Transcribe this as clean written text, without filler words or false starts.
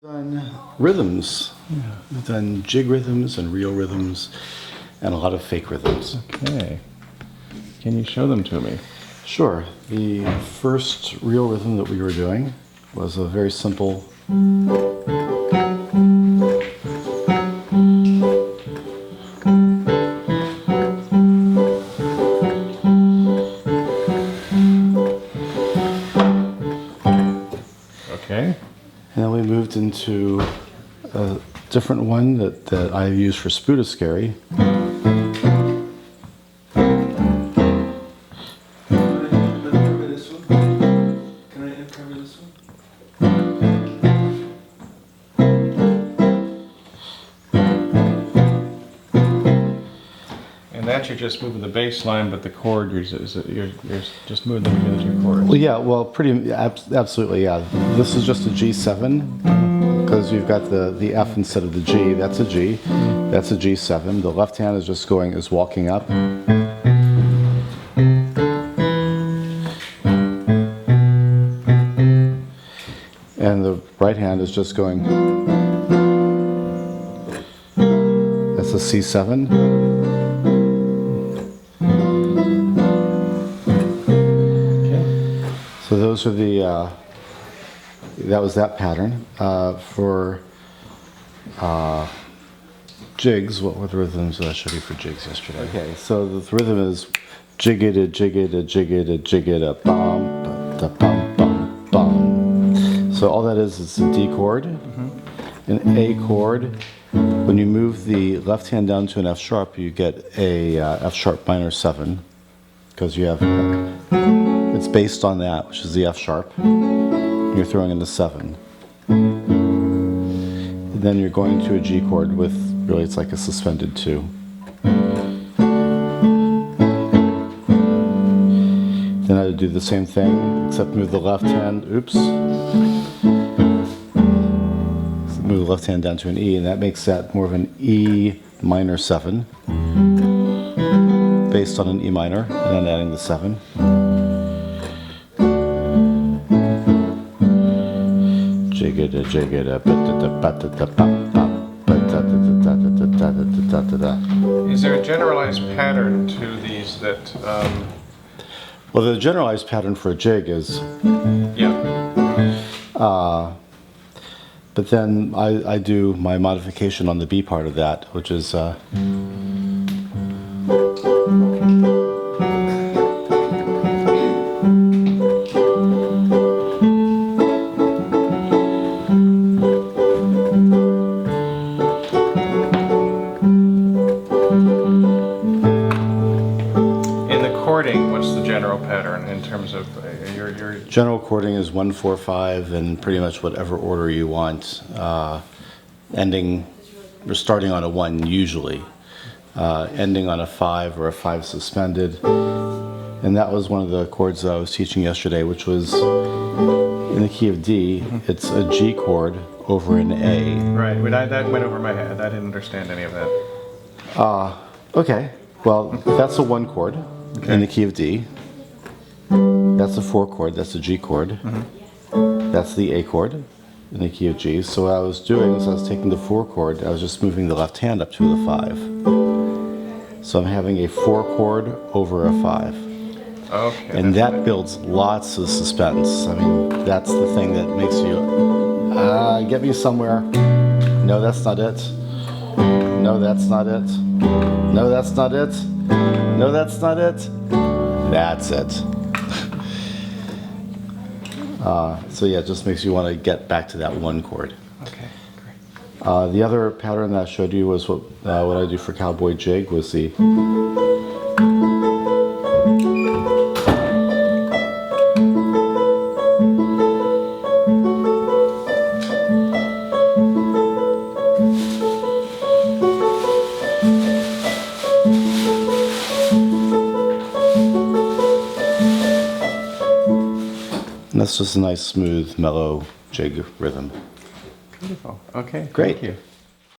Done rhythms. Yeah. We've done jig rhythms and real rhythms and a lot of fake rhythms. Okay. Can you show them to me? Sure. The first real rhythm that we were doing was a very simple Okay. and then we moved into a different one that I use for Spero scary. And that you're just moving the bass line, but the chord you're just moving them between the two chords. Well, yeah, well, absolutely, yeah. This is just a G7 because you've got the F instead of the G. That's a G. That's a G7. The left hand is walking up. And the right hand is just going. That's a C7. So those are the, that was that pattern. For jigs, what were the rhythms that I showed you for jigs yesterday? Okay, so the rhythm is jig-it-a, jig-it-a, jig-it-a, jig-it-a, bum, ba-da-bum, bum, bum. So all that is a D chord, an A chord. When you move the left hand down to an F sharp, you get a F sharp minor 7, because you have, it's based on that, which is the F sharp. You're throwing in the 7. And then you're going to a G chord with, really it's like a suspended 2. Then I would do the same thing, except move the left hand, oops. Move the left hand down to an E, and that makes that more of an E minor 7, based on an E minor, and then adding the 7. Jig-it-a, jig-it-a, Is there a generalized pattern to these that? Well, the generalized pattern for a jig is. Yeah. But then I do my modification on the B part of that, which is. What's the general pattern in terms of your General chording is 1, 4, 5, and pretty much whatever order you want. Ending, or starting on a 1 usually, ending on a 5 or a 5 suspended. And that was one of the chords that I was teaching yesterday, which was in the key of D. It's a G chord over an A. Right, that went over my head. I didn't understand any of that. Okay, well, that's a 1 chord. Okay. In the key of D. That's a 4 chord, that's a G chord. That's the A chord in the key of G. So what I was doing is I was taking the 4 chord, I was just moving the left hand up to the 5. So I'm having a 4 chord over a 5. Okay. And that builds lots of suspense. I mean, that's the thing that makes you, get me somewhere. No, that's not it. No, that's not it. No, that's not it. No, that's not it. That's it. So yeah, it just makes you want to get back to that 1 chord. Okay, great. The other pattern that I showed you was what I do for cowboy jig was the. And that's just a nice, smooth, mellow jig rhythm. Beautiful. Okay, great. Thank you.